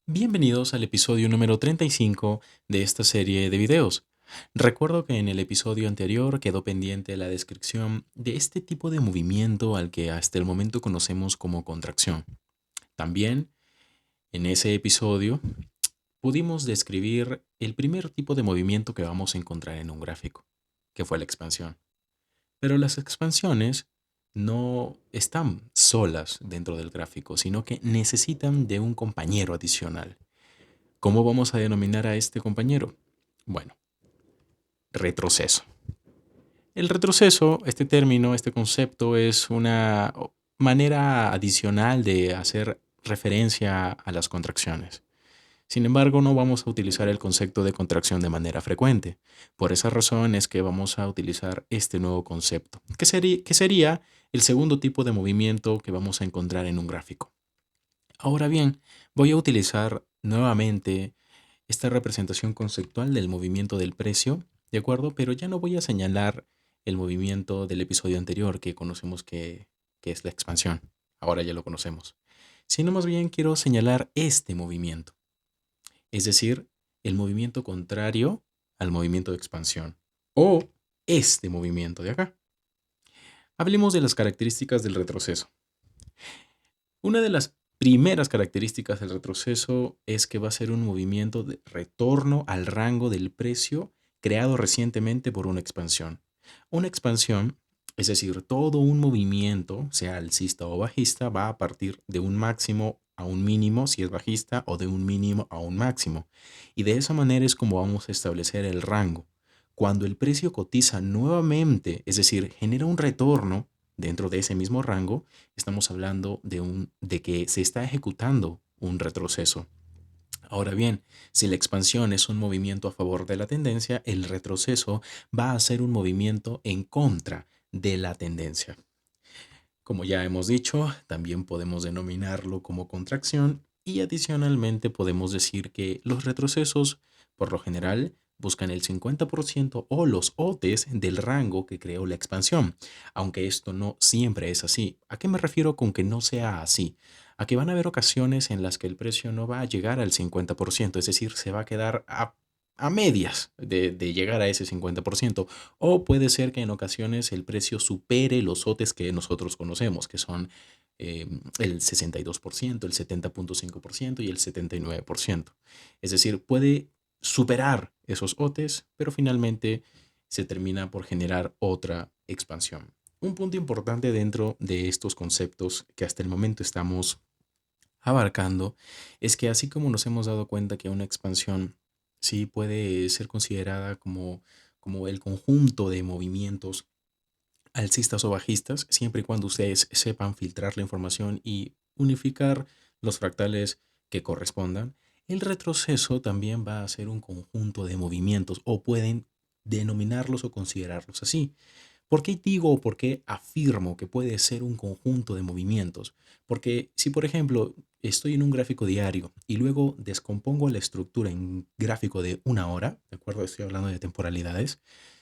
Bienvenidos al episodio número 35 de esta serie de videos. Recuerdo que en el episodio anterior quedó pendiente la descripción de este tipo de movimiento al que hasta el momento conocemos como contracción. También en ese episodio pudimos describir el primer tipo de movimiento que vamos a encontrar en un gráfico, que fue la expansión. Pero las expansiones no están solas dentro del gráfico, sino que necesitan de un compañero adicional. ¿Cómo vamos a denominar a este compañero? Bueno, retroceso. El retroceso, este término, este concepto es una manera adicional de hacer referencia a las contracciones. Sin embargo, no vamos a utilizar el concepto de contracción de manera frecuente. Por esa razón es que vamos a utilizar este nuevo concepto, que sería el segundo tipo de movimiento que vamos a encontrar en un gráfico. Ahora bien, voy a utilizar nuevamente esta representación conceptual del movimiento del precio, ¿de acuerdo? Pero ya no voy a señalar el movimiento del episodio anterior que conocemos que es la expansión. Ahora ya lo conocemos. Sino más bien quiero señalar este movimiento, es decir, el movimiento contrario al movimiento de expansión o este movimiento de acá. Hablemos de las características del retroceso. Una de las primeras características del retroceso es que va a ser un movimiento de retorno al rango del precio creado recientemente por una expansión. Una expansión, es decir, todo un movimiento, sea alcista o bajista, va a partir de un máximo a un mínimo si es bajista o de un mínimo a un máximo. Y de esa manera es como vamos a establecer el rango. Cuando el precio cotiza nuevamente, es decir, genera un retorno dentro de ese mismo rango, estamos hablando de que se está ejecutando un retroceso. Ahora bien, si la expansión es un movimiento a favor de la tendencia, el retroceso va a ser un movimiento en contra de la tendencia. Como ya hemos dicho, también podemos denominarlo como contracción y adicionalmente podemos decir que los retrocesos, por lo general, buscan el 50% o los OTES del rango que creó la expansión, aunque esto no siempre es así. ¿A qué me refiero con que no sea así? A que van a haber ocasiones en las que el precio no va a llegar al 50%, es decir, se va a quedar a medias de llegar a ese 50%. O puede ser que en ocasiones el precio supere los sotes que nosotros conocemos, que son el 62%, el 70,5% y el 79%. Es decir, puede superar esos OTES, pero finalmente se termina por generar otra expansión. Un punto importante dentro de estos conceptos que hasta el momento estamos abarcando es que así como nos hemos dado cuenta que una expansión sí puede ser considerada como el conjunto de movimientos alcistas o bajistas, siempre y cuando ustedes sepan filtrar la información y unificar los fractales que correspondan, el retroceso también va a ser un conjunto de movimientos o pueden denominarlos o considerarlos así. ¿Por qué digo o por qué afirmo que puede ser un conjunto de movimientos? Porque si, por ejemplo, estoy en un gráfico diario y luego descompongo la estructura en gráfico de una hora, ¿de acuerdo? Estoy hablando de temporalidades.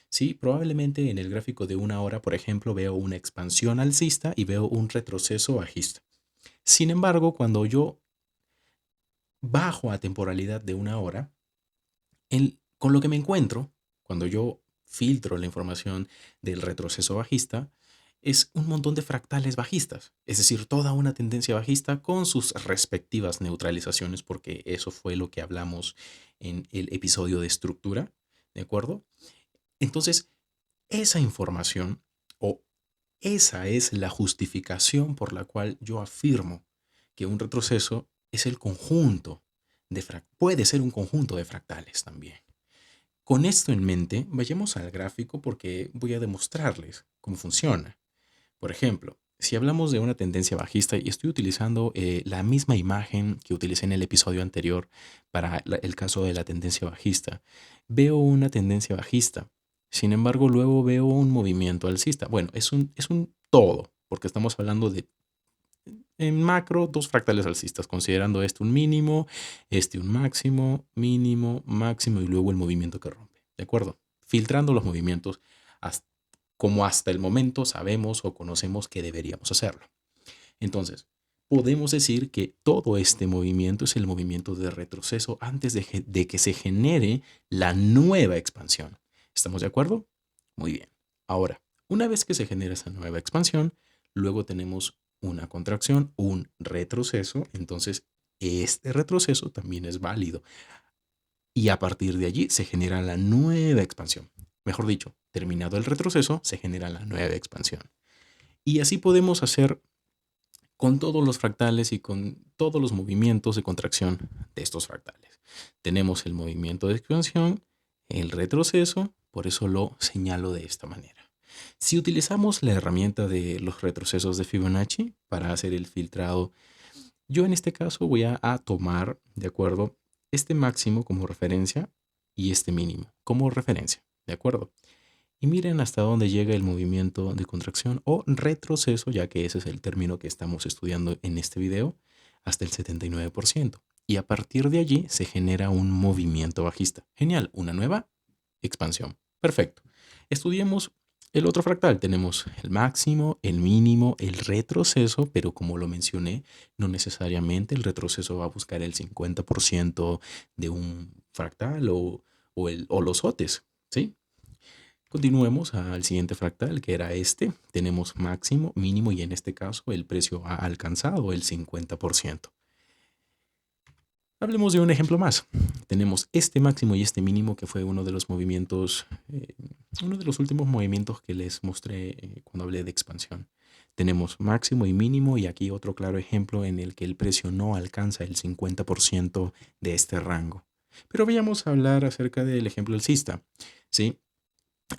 Sí, probablemente en el gráfico de una hora, por ejemplo, veo una expansión alcista y veo un retroceso bajista. Sin embargo, cuando yo bajo a temporalidad de una hora, con lo que me encuentro, cuando yo filtro la información del retroceso bajista, es un montón de fractales bajistas, es decir, toda una tendencia bajista con sus respectivas neutralizaciones, porque eso fue lo que hablamos en el episodio de estructura, ¿de acuerdo? Entonces, esa información o esa es la justificación por la cual yo afirmo que un retroceso es el conjunto puede ser un conjunto de fractales también. Con esto en mente, vayamos al gráfico porque voy a demostrarles cómo funciona. Por ejemplo, si hablamos de una tendencia bajista y estoy utilizando la misma imagen que utilicé en el episodio anterior para el caso de la tendencia bajista, veo una tendencia bajista. Sin embargo, luego veo un movimiento alcista. Bueno, es un todo, porque estamos hablando de, en macro, dos fractales alcistas, considerando este un mínimo, este un máximo, mínimo, máximo y luego el movimiento que rompe. ¿De acuerdo? Filtrando los movimientos como hasta el momento sabemos o conocemos que deberíamos hacerlo. Entonces, podemos decir que todo este movimiento es el movimiento de retroceso antes de que se genere la nueva expansión. ¿Estamos de acuerdo? Muy bien. Ahora, una vez que se genera esa nueva expansión, luego tenemos una contracción, un retroceso, entonces este retroceso también es válido. Y a partir de allí se genera la nueva expansión. Mejor dicho, terminado el retroceso, se genera la nueva expansión. Y así podemos hacer con todos los fractales y con todos los movimientos de contracción de estos fractales. Tenemos el movimiento de expansión, el retroceso, por eso lo señalo de esta manera. Si utilizamos la herramienta de los retrocesos de Fibonacci para hacer el filtrado, yo en este caso voy a tomar, de acuerdo, este máximo como referencia y este mínimo como referencia, ¿de acuerdo? Y miren hasta dónde llega el movimiento de contracción o retroceso, ya que ese es el término que estamos estudiando en este video, hasta el 79%. Y a partir de allí se genera un movimiento bajista. Genial, una nueva expansión. Perfecto. Estudiemos el otro fractal. Tenemos el máximo, el mínimo, el retroceso, pero como lo mencioné, no necesariamente el retroceso va a buscar el 50% de un fractal o los OTES, ¿sí? Continuemos al siguiente fractal, que era este. Tenemos máximo, mínimo y en este caso el precio ha alcanzado el 50%. Hablemos de un ejemplo más. Tenemos este máximo y este mínimo que fue uno de los movimientos, uno de los últimos movimientos que les mostré cuando hablé de expansión. Tenemos máximo y mínimo y aquí otro claro ejemplo en el que el precio no alcanza el 50% de este rango. Pero vayamos a hablar acerca del ejemplo alcista, ¿sí?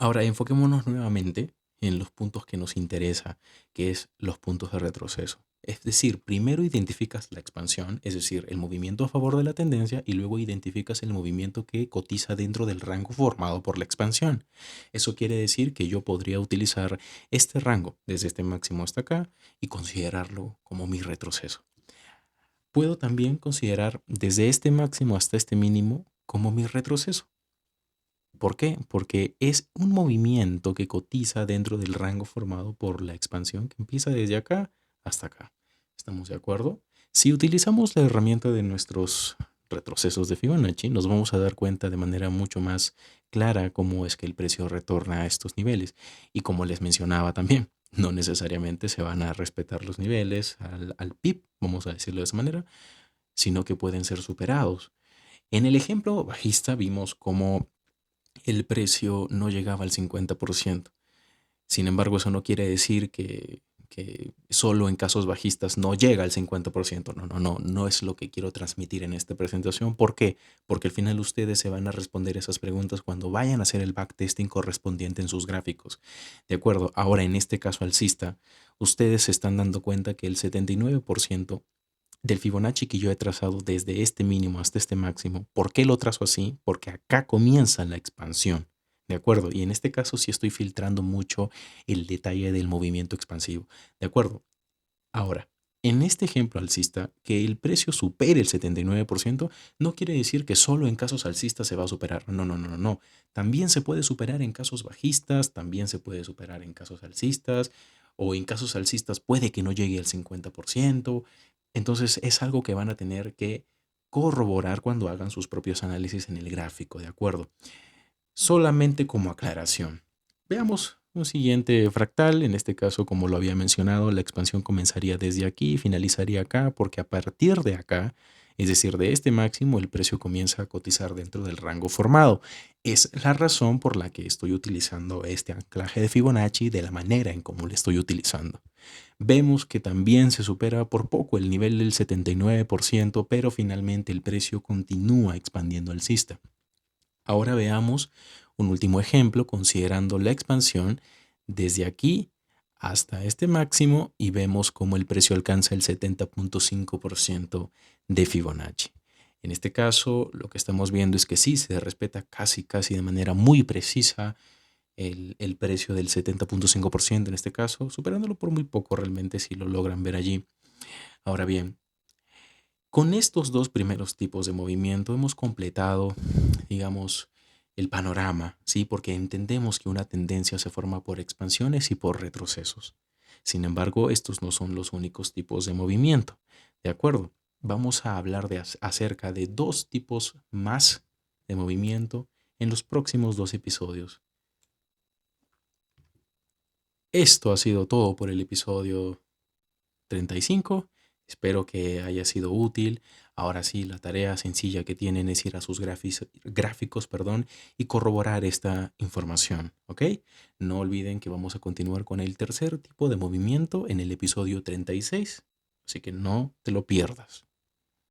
Ahora enfoquémonos nuevamente en los puntos que nos interesa, que es los puntos de retroceso. Es decir, primero identificas la expansión, es decir, el movimiento a favor de la tendencia, y luego identificas el movimiento que cotiza dentro del rango formado por la expansión. Eso quiere decir que yo podría utilizar este rango, desde este máximo hasta acá, y considerarlo como mi retroceso. Puedo también considerar desde este máximo hasta este mínimo como mi retroceso. ¿Por qué? Porque es un movimiento que cotiza dentro del rango formado por la expansión que empieza desde acá hasta acá. ¿Estamos de acuerdo? Si utilizamos la herramienta de nuestros retrocesos de Fibonacci, nos vamos a dar cuenta de manera mucho más clara cómo es que el precio retorna a estos niveles. Y como les mencionaba también, no necesariamente se van a respetar los niveles al PIB, vamos a decirlo de esa manera, sino que pueden ser superados. En el ejemplo bajista vimos cómo el precio no llegaba al 50%. Sin embargo, eso no quiere decir que solo en casos bajistas no llega al 50%. No es lo que quiero transmitir en esta presentación. ¿Por qué? Porque al final ustedes se van a responder esas preguntas cuando vayan a hacer el backtesting correspondiente en sus gráficos. De acuerdo, ahora en este caso alcista, ustedes se están dando cuenta que el 79% del Fibonacci que yo he trazado desde este mínimo hasta este máximo. ¿Por qué lo trazo así? Porque acá comienza la expansión. ¿De acuerdo? Y en este caso sí estoy filtrando mucho el detalle del movimiento expansivo. ¿De acuerdo? Ahora, en este ejemplo alcista, que el precio supere el 79% no quiere decir que solo en casos alcistas se va a superar. No. También se puede superar en casos bajistas, también se puede superar en casos alcistas, o en casos alcistas puede que no llegue al 50%. Entonces es algo que van a tener que corroborar cuando hagan sus propios análisis en el gráfico, ¿de acuerdo? Solamente como aclaración. Veamos un siguiente fractal. En este caso, como lo había mencionado, la expansión comenzaría desde aquí y finalizaría acá, porque a partir de acá, es decir, de este máximo, el precio comienza a cotizar dentro del rango formado. Es la razón por la que estoy utilizando este anclaje de Fibonacci de la manera en cómo lo estoy utilizando. Vemos que también se supera por poco el nivel del 79%, pero finalmente el precio continúa expandiendo alcista. Ahora veamos un último ejemplo considerando la expansión desde aquí hasta este máximo y vemos cómo el precio alcanza el 70.5% de Fibonacci. En este caso, lo que estamos viendo es que sí, se respeta casi de manera muy precisa el precio del 70.5% en este caso, superándolo por muy poco realmente si lo logran ver allí. Ahora bien, con estos dos primeros tipos de movimiento hemos completado, digamos, el panorama, ¿sí? Porque entendemos que una tendencia se forma por expansiones y por retrocesos. Sin embargo, estos no son los únicos tipos de movimiento. ¿De acuerdo? Vamos a hablar acerca de dos tipos más de movimiento en los próximos dos episodios. Esto ha sido todo por el episodio 35. Espero que haya sido útil. Ahora sí, la tarea sencilla que tienen es ir a sus gráficos, y corroborar esta información, ¿ok? No olviden que vamos a continuar con el tercer tipo de movimiento en el episodio 36, así que no te lo pierdas.